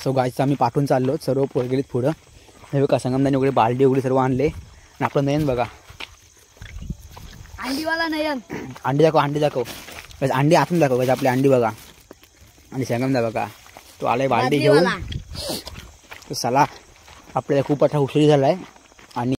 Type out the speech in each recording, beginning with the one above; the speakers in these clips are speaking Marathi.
सो गायचं आम्ही पाठवून चाललो, सर्व पोरं गेलीत पुढं. हे बघा संगमदानी वगैरे बालडी वगैरे सर्व आणले. आणि आपलं नयन बघा, अंडीवाला नयन. अंडी दाखव, अंडी दाखव, अंडी आतून दाखव. कसं आपली अंडी बघा. आणि संगमदा बघा, तो आलाय बालडी घेऊन. तो चला, आपल्याला खूप आता उशीर झाला आहे. आणि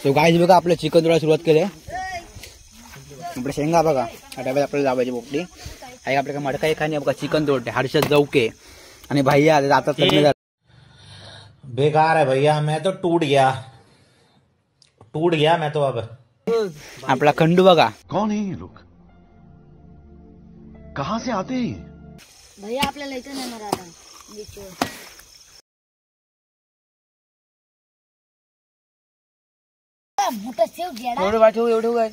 सो गाईज बघा, आपलं चिकन तोडायला सुरुवात केली. आपल्या शेंगा बघा, आता आपल्याला लावायची पोपटी आहे. आपल्याला मडका एक खाणे बघा, चिकन तोडते हर्षद जवके आणि भैया आता बेकार है भैया, मैं तो टूट गया मैं तो. अब आपला खंडू बघा. कौन है ये लोग, कहाँ से आते हैं? भैया आपल्याला इथं नेणार आता बीचवर. मोठा सेव गेडा एवढं वाटव, एवढं काय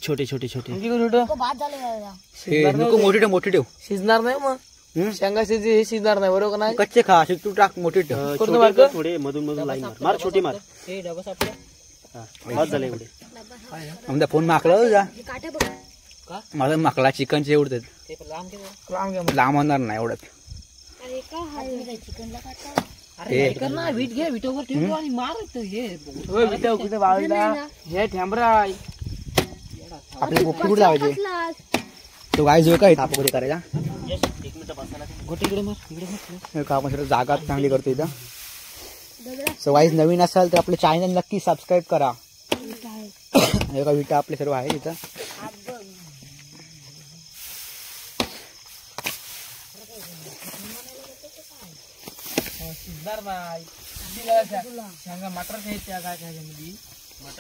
छोटे छोटे छोटे तो भात झाले. नको, मोठी ठेव, मोठी ठेव. शिजणार नाही मग, शेंगा हे शिजणार नाही बरोबर नाही. कच्चे खा, तू टाक, मोठी ठेव. थोडे मधून मधून लाईन मार, छोटी मार. झाले एवढे. आमचा फोन माकला जा, काटे बघा. माझा माकला चिकनचे एवढत लांब होणार नाही एवढत. चिकनला काटा वीट घे, विटावर ठेवतो आणि मार. हे ठेंबरा आपल्या पोपटी कुठे लावायचे. तो गाय जो काय ताप वगैरे करायचा. आपण सर्व जागा चांगली करतो इथं. सो गाईज नवीन असाल तर आपलं चॅनल नक्की सबस्क्राईब करा. हे का विटा आपले सर्व आहे इथं.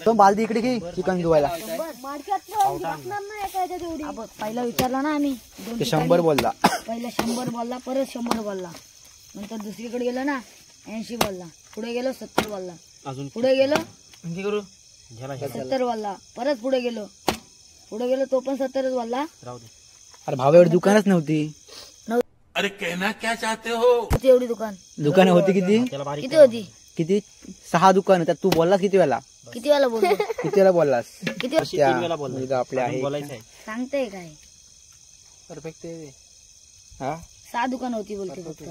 तो बालदी इकडे घे चिकन धुवायला. पहिला विचारला ना आम्ही, 100 बोलला. पहिला 100 बोलला, परत 100 बोलला. नंतर दुसरीकडे गेलो ना 80 बोलला. पुढे गेलो 70 बोलला. अजून पुढे गेलो करू 70 बोलला. परत पुढे गेलो तो पण 70 बोलला. अरे भाव एवढी दुकानच नव्हती. अरे कहना क्या चाहते हो? एवढी दुकान होती किती किती होती? किती 6 दुकान. त्यात तू बोललास किती वेळा बोललो? किती वेळा बोललास? किती आपल्या सांगताय काय? परफेक्ट. 6 दुकान होती बोलते फक्त.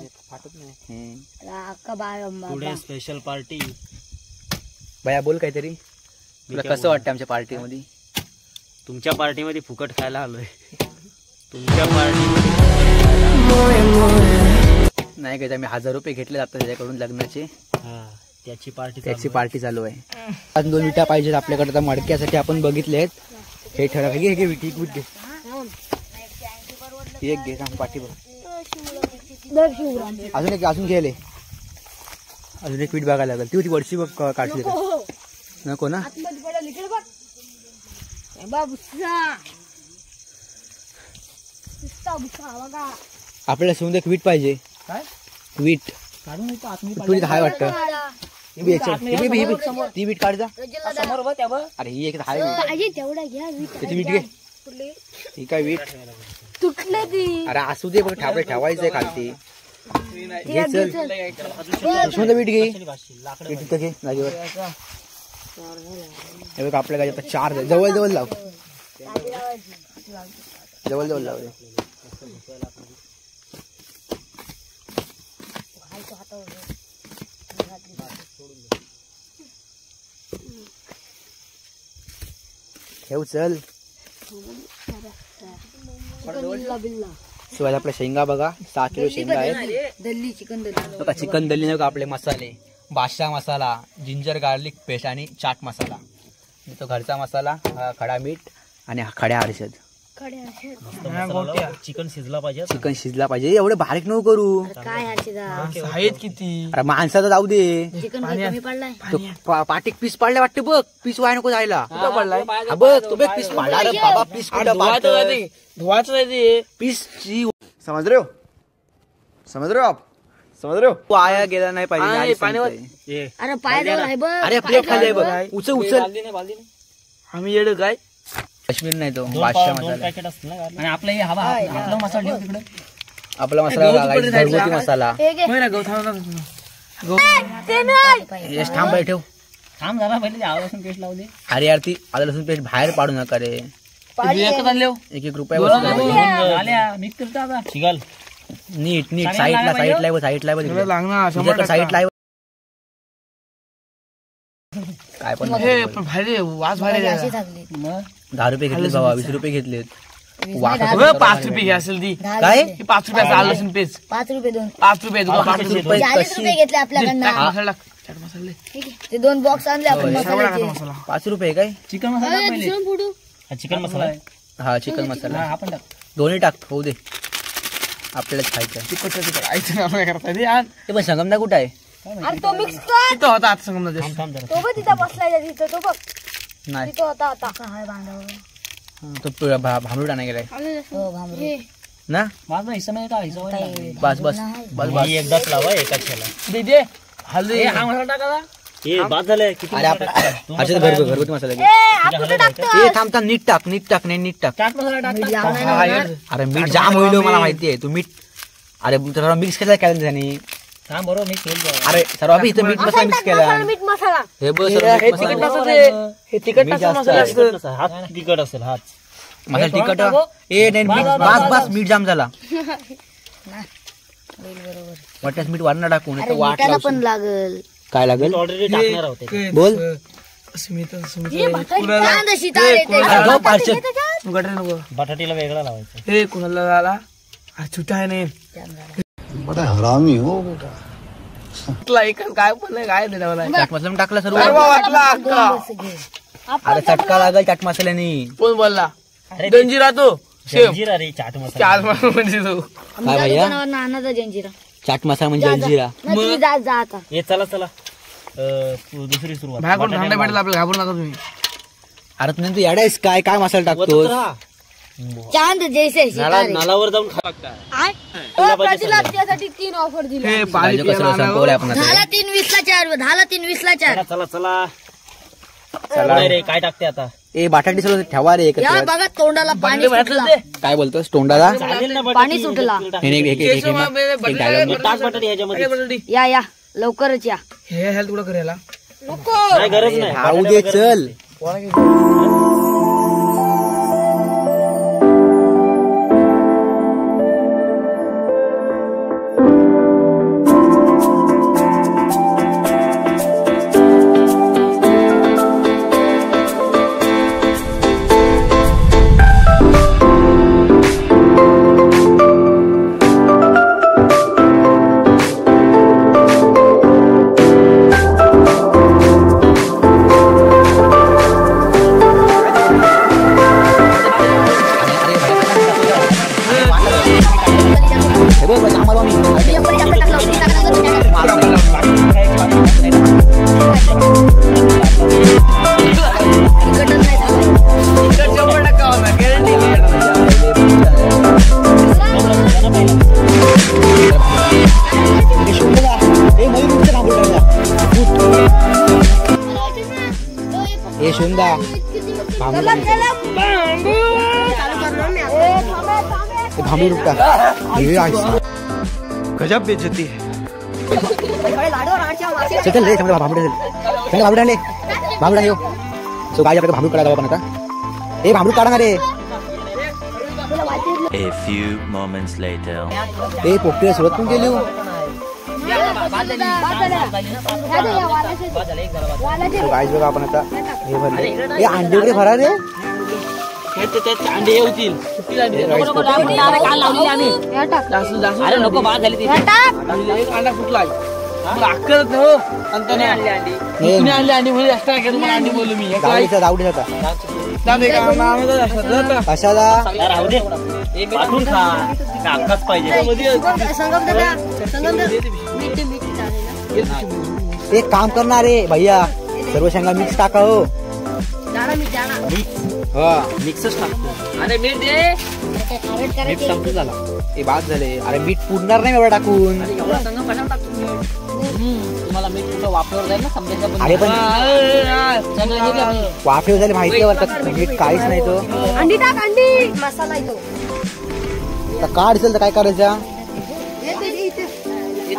अक्का बाय स्पेशल पार्टी. भैया बोल काहीतरी. तुला कसं वाटतं आमच्या पार्टीमध्ये? तुमच्या पार्टीमध्ये फुकट खायला आलोय. तुमच्या पार्टीमध्ये नाही काय, आम्ही 1000 रुपये घेतले जातात त्याच्याकडून लग्नाचे. त्याची पार्टी चालू आहे. अजून 2 विटा पाहिजेत आपल्याकडे. तर मडक्यासाठी आपण बघितले आहेत. हे ठरव घे, घे विट घे, एक घे सांग पाठी बघ. अजून घ्यायले. अजून एक वीट बघायला लागेल. ती होती वर्षी बघ काढली नको ना. आपल्याला शिवून एक वीट पाहिजे. वीट तुझी हाय वाटतं. ती वीट काढ जा. अरे ही एक हाय त्याची वीट घे. ही काय वीट तुटले ती. अरे असू दे बघ, ठेवायचंय खालती. घे चल वीट घे. तिथं घे जागेवर. हे बघ आपल्या गाडी आता 4 जवळ जवळ लाव. जवळ जवळ लाव. ठेव चल. शिवाय आपल्या शेंगा बघा 6 किलो शेंगा आहेत. दल्ली चिकन दल्ली बघा चिकन दल्ली नाही का. आपले मसाले बादशाह मसाला, जिंजर गार्लिक पेस्ट आणि चाट मसाला. तो घरचा मसाला, खडा मीठ आणि खड्या हर्षद. चिकन शिजला पाहिजे. चिकन शिजला पाहिजे, एवढे बारीक नको करू. काय हर्षदा आहेत किती अरे माणसाचं जाऊ दे. चिकन कमी पडलाय. तो पाटीक पीस पाडले वाटते बघ. पीस वाया नको जायला. पडलाय हा बघ तो बघ पीस पाडला. अरे बाबा पीस कुठं पाडतं? धुवाचं नाही ते पीस समझ रहे हो आप समझ रहे हो. वाया गेला नाही पाहिजे. पाणी- गाडी पाण्यावर- सांगते. अरे पाय जवळ आहे बघ. अरे प्लेट खाली आहे बघ. उचल उचल. आम्ही येड काय काश्मीर नाही तो बादशाह दोन मसाला. पॅकेट असतील ना गाडी. आणि आपला हे हवा आपला मसाला ठेव तिकडे आपला मसाला लागायचा, घरगुती मसाला. यश थांब बाई ठेव. थांब झाला पहिले आलं लसूण पेस्ट लावले अरे यार ती आलं लसूण पेस्ट बाहेर पाडू नका रे. एकच आणले हो. 1-1 रुपया वसूल. आल्या मिक्स करतो आता शिगाल नीट नीट चांगलं साईडला लागायला साईडला आहे, साईडला आहे तिकडे. लागणार तुझ्याकडे साईडला आहे. काय पण हे पण भारी वास भारी अशी थांबली. 10 रुपये घेतलेत बाबा, 20 रुपये घेतलेत. वास नाही, होतो. 5 रुपये घ्या असेल ती काय? 5 रुपयाचा आलं लसूण पेस्ट 5 रुपये दोन 5 रुपये दोन 5 रुपये 40 रुपये घेतले आपल्याकडनं. मसाला चाट मसाला ते 2 बॉक्स आणले आपण मसाल्याचे. मसाला 5 रुपये काय? चिकन मसाला पहिले हा चिकन मसाला आहे. हा चिकन मसाला आपण टाक दोन्ही टाक होऊ दे. आपल्याला खायचं. तिखट आईचं नाव काय करता ते आण ते पण संगमदा कुठं आहे? अरे तो मिक्स कर. तिथं होता आता संगम नदी थांब जरा. तो बघ तिथं बसलाय तिथं. तो बघ नाही तिथं होता आता. काय बांधावं. तो भांबरूट आणा गेलाय हो भांबरू. ना. माझा हिस्सा नाही का हिस्सा बस बस बस बस. ही एकदाच लावा एकाच ह्याला. दे दे हल्ली हा मसाला टाका हे बाद झालंय किती अरे मसाला टाकला? तू आपल्या मसाला आहे घरगुती मसाला घे. तुझ्या हातात ए थांब थांब नीट टाक नीट टाक नाही नीट टाक. चाट मसाला टाक मीठ लावणार नाही होणार. अरे मीठ जाम होईल हो, मला माहिती आहे. तू मीठ अरे सर्व मिक्स केला काय त्याने. थांब बरोबर मिक्स होईल अरे सर्व अभि इथं मीठ मसाला मिक्स केला. मीठ मसाला. हे बघ सर्व हे मीठ तिखट मसाला. नसतं ते. हे तिखट मीठ नसतं जास्त मसाला आहे. असतं. कसा? हात तिखट असेल हात. मसाला तिखट ए नाही मीठ बस बस मीठ जाम झाला. वाटल्यास मीठ वाढणार टाकून अरे वाट मिठाला लावशील. पण लागल. काय लागेल? ऑलरेडी टाकणार आहोत. बोल. कांदा शिताळे ते. अरे गप पारशे. गटर नको बटाटीला वेगळा लावायचा. हे कुणाला झाला छुटा आहे नाही बड़ा हरामी हो बेटा. तुला एक काय पण नाही काय देणार मला चाट मसाला टाकला सर्व. वाटला अक्का अरे चटका लागेल चाट मसाल्याने. कोण बोलला जंजिरा तो शेव जंजीरा रे चाट मसाला. चार म्हणजे तो काय भैया? नानाचा जंजिरा. चाट मसाला म्हणजे अंजिरा. नाही, तुम्ही जा जा आता. ये चला चला दुसरी सुरुवात. बाहेर कोण भांडा भेटला आपल्याला घाबरू नका तुम्ही अरे तू नेमकं येडायस काय काय मसाला वतत टाकतोस? राहा. चांद जैसे सितारे. नालावर जाऊन खा. त्यासाठी 3 ऑफर दिली. हे पाणी पाहिजे कसं प्यायला संपवलंय आपण आता. झाला 3:20 ला 4. झाला 3:20 ला 4. चला चला चला रे काय टाकते आता. ए बटाटी सर्व ठेवा रे या एकत्र. बघा तोंडाला पाणी सुटलं. काय बोलतोस तोंडाला? चालेल ना पाणी सुटला. नाही, नाही, एक dialogue. टाक बटाटी ह्याच्यामध्ये. या लवकरच या. हे हेल्थ कुठं करायला नाही गरज नाही. खाऊ दे चल. हे बघ बस आम्हाला मी. ए शुंदा भांबी रुपटा. गजब बेइज्जती है. चल रे समजा भांबडे चल भांबडे आणले भांबडे येऊ. सो गाडी आपल्याला भांबूड काढा पण आता. ए भांबूड काढा ना रे. A few moments later. ए पोपटी सुरत पण गेली. गाईज बघा आपण आता हे भरले. ए अंडे वगैरे भरा रे. अंडे होतील अरे नको बाद झाली एक अंडा फुटला अक्कलच नाही हो अंताने आणली अंडी कुणी आणली अंडी म्हणजे जास्त काय तुम्हाला अंडी बोलू मी दावडी जाता कशाला राहू दे वाटून खा का अक्काच पाहिजे एक काम करणार रे भैया सर्व शेंगा मिक्स टाका हो मिक्सच टाकतो अरे मीठ दे मीठ संपलं झाला ते बाद झाले अरे मीठ पुरणार नाही एवढं टाकून तुम्हाला मीठ कुठं वापरवर जाईल ना समजायचं अरे पण वाफेवर झाले माहिती आहे मीठ काहीच नाही तो अंडी टाक अंडी मसाला येतो तर काढ असेल तर काय करायचं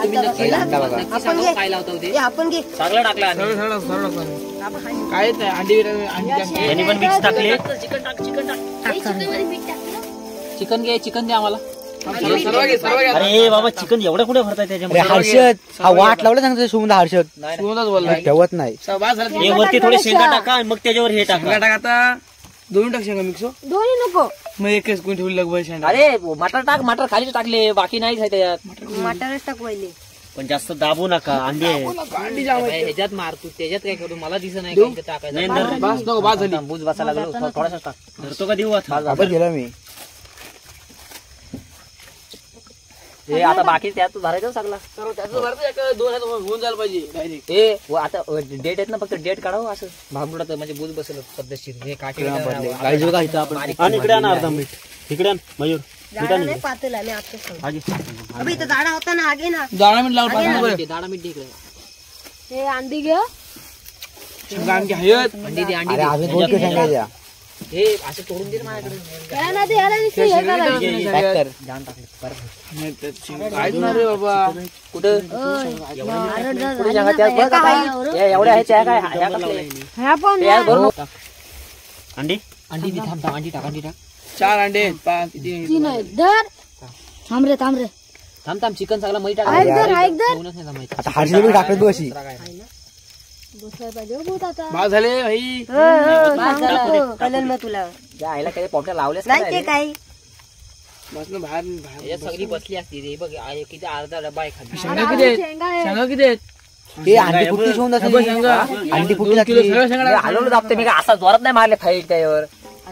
अंडा बघा आपण घे चांगला टाकला काहीच नाही अंडी त्यांनी पण मिक्स टाकले चिकन घे चिकन दे आम्हाला अरे बाबा चिकन एवढं कुठे भरताय अरे त्याच्यामध्ये हर्षद हा वाट लावलं सांगतो शिवून हर्षद शिवूनच बोललाय ठेवत नाही हे वरती थोडे शेंगा टाका आणि मग त्याच्यावर हे टाका टाक आता दोन टाक शेंगा मिक्स दोन्ही नको मग एकच कोण ठेवली लगभग शेंगा अरे मटर टाक मटर खाली टाकले बाकी नाही त्याच्यात मटरच टाकवायले पण जास्त दाबू नका अंडी आहे ह्याच्यात मारतो त्याच्यात काय करू मला दिसत नाही टाकायचं बस नको बस झाली बूज बसायला लागलो थोडासा टाक धरतो का देऊ आता आपण गेला मी हे आता बाकी त्यात भरायचं सगळं दोन होऊन जायला पाहिजे डायरेक्ट हे आता डेट आहेत ना फक्त डेट काढावं असं भागमुडात म्हणजे बूज बसेल पद्धतशीर हे काठी गाईज बघा इथं आपण आणि इकडे आण अर्धा मीठ इकडे आण मयूर पातळ आले अभि इथं दाडा होता ना आगे ना जाळा मीठ लावून दाडा मीठ इकडे हे अंडी घे शेंगा आणखी हयत अंडी दे अरे अजून दोन किलो शेंगा द्या हे असं तोडून दे माझ्याकडे याला ना ते याला नुसतं हे करायचं. पॅक कर जाण टाकले काहीच नाही रे बाबा कुठं आरड जा कुठे झाली शेंगा ना, त्या एका हाईवर. एवढ्या आहेत त्या काय ह्या कसले? ह्या पण ते यात भरून अंडी अंडी थांब अंडी टाक अंडी टाक 4 अंडे 5 तीन आहेत. धर थांब रे थांब चिकन चांगला मै टाक ऐक धर ऐक धर होऊनच नाही जमायचं. आता हर्षद बी टाकत बघ अशी बसायला पाहिजे हो भूत आता बस झाले भाई कळलं मग तुला त्या आईला काही पोपट्या लावल्यास नाही ते काय बस ना बाहेर याच्यात सगळी बसली असती रे बघ किती अर्धा डब्बा आहे खाली शेंगा किती आहेत शेंगा किती आहेत ते अंडी फुटली शिवून अंडी फुटली लागली सगळ्या शेंगा हलवलं दाबते मी काय असा जोरात नाही मारले फाईट त्यावर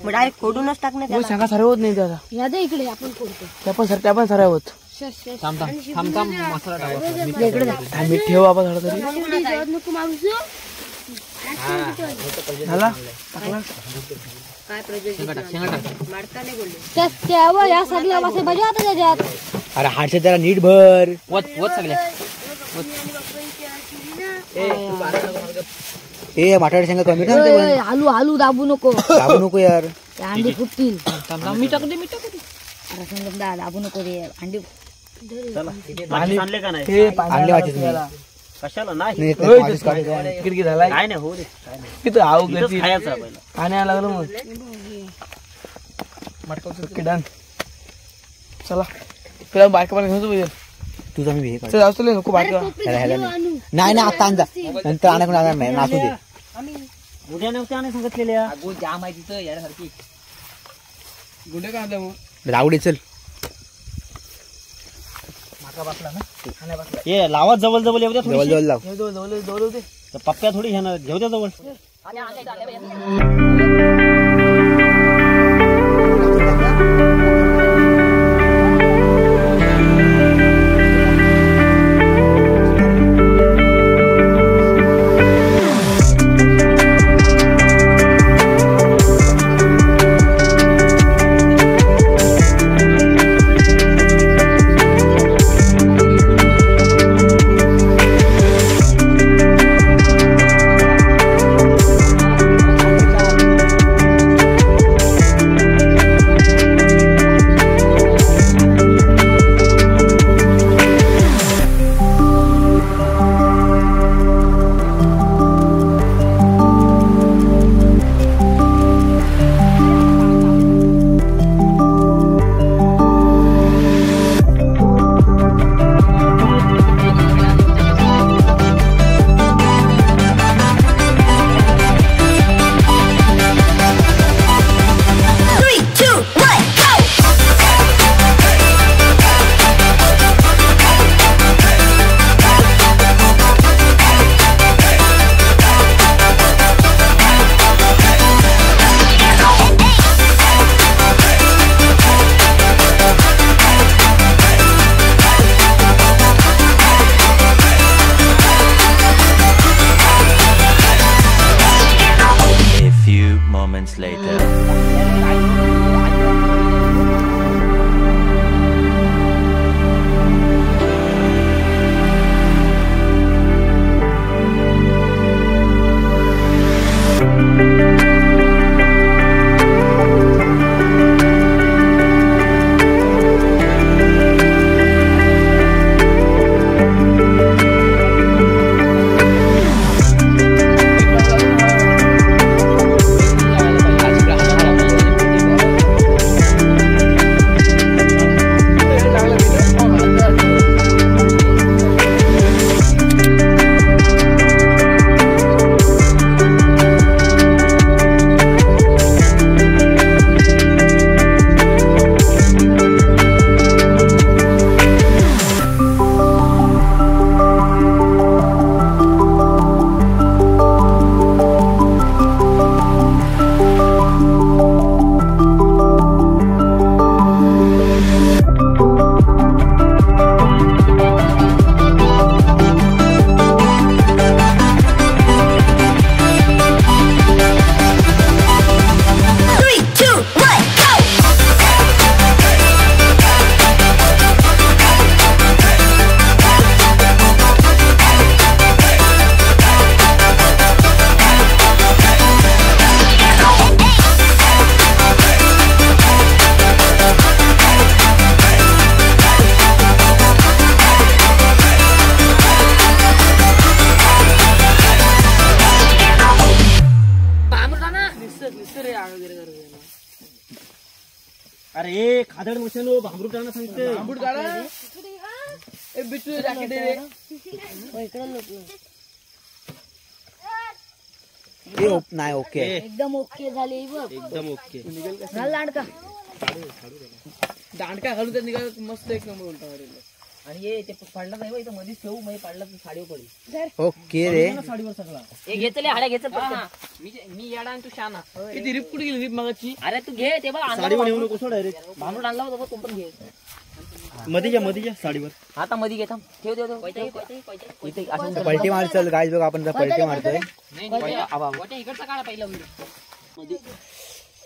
मग डायरेक्ट फोडूनच टाकण्यात शेंगा सारे होत नाही त्याला या दे इकडे आपण करतो त्या पण साऱ्या होत थांब मसाला टाका इकडे जा. मीठ ठेव बाबा थोडा तरी नको मावशी झाला काय त्यावर या सगळ्या वासे बजा आता त्याच्यात अरे हर्षद जरा नीट भर वत सगळ्या ए माठाडी शेंगा कमी टाकते पण हालू दाबू नको दाबू नको यार ते अंडी फुटतील मी टाकते अरे समजा दाबू नको रे अंडी आणले का नाही हे आणले वाचे तुम्ही कशाला नाही नाही, नाही, माझीच काढली काय. किती झालाय काय नाही होऊ दे काय नाही. किती आऊ इथंच करती खायचं पहिला खाण्याला लागलो मग डन चला तुला बायका मला घेऊन पाहिजे तुझा मी हे काढ. चल असतो नको बायका ह्याला नाही नाही आता आणजा नंतर आणा आणणार नाही नाचू दे उद्या नव्हत्या नाही सांगितलेल्या जाम आहे तिथं याच्यासारखी गुंडे का आणलं मग रावडे चल हे लावा जवळ जवळ येऊ द्या जवळ जवळ लाव जवळ दे पप्प्या थोडी घेणार घेऊ द्या जवळ ए खादड मशालो भांबरूट आणा सांगते नाही ओके एकदम ओके झाले बघ एकदम ओके झालं लांडका दांडका घालून तर निघाल मस्त एक नंबर उलटा मारेल. आणि हे ते पडला नाही बा इथं मध्येच ठेवू म्हणजे पडला तर साडीवर पडेल. ओके रे साडीवर सगळा हे घेतले हाड्या घेत मी येडा आणि तू शाना. किती रिप कुठे गेली रिप मागाची अरे तू घे ते बघ साडीवर येऊ नको सोड डायरेक्ट भांडून आणला होता तू पण घे. मध्ये जा साडीवर आता मध्ये घेता ठेव इथे असं पलटी मार चल गाईज बघा आपण पलटी मारतोय. इकडचा काढा पहिला व्हिडिओ.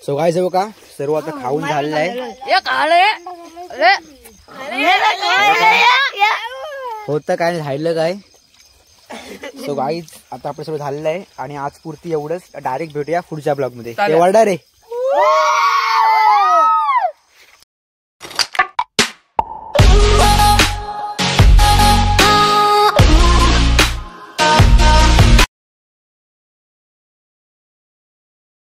सो गाईज बघा सर्व आता खाऊन झालेलं आहे. होतं काय राहिलं काय. सो गाईज आता आपलं सगळं झालेलं आहे आणि आज पुरती एवढंच. डायरेक्ट भेटूया पुढच्या ब्लॉग मध्ये. रे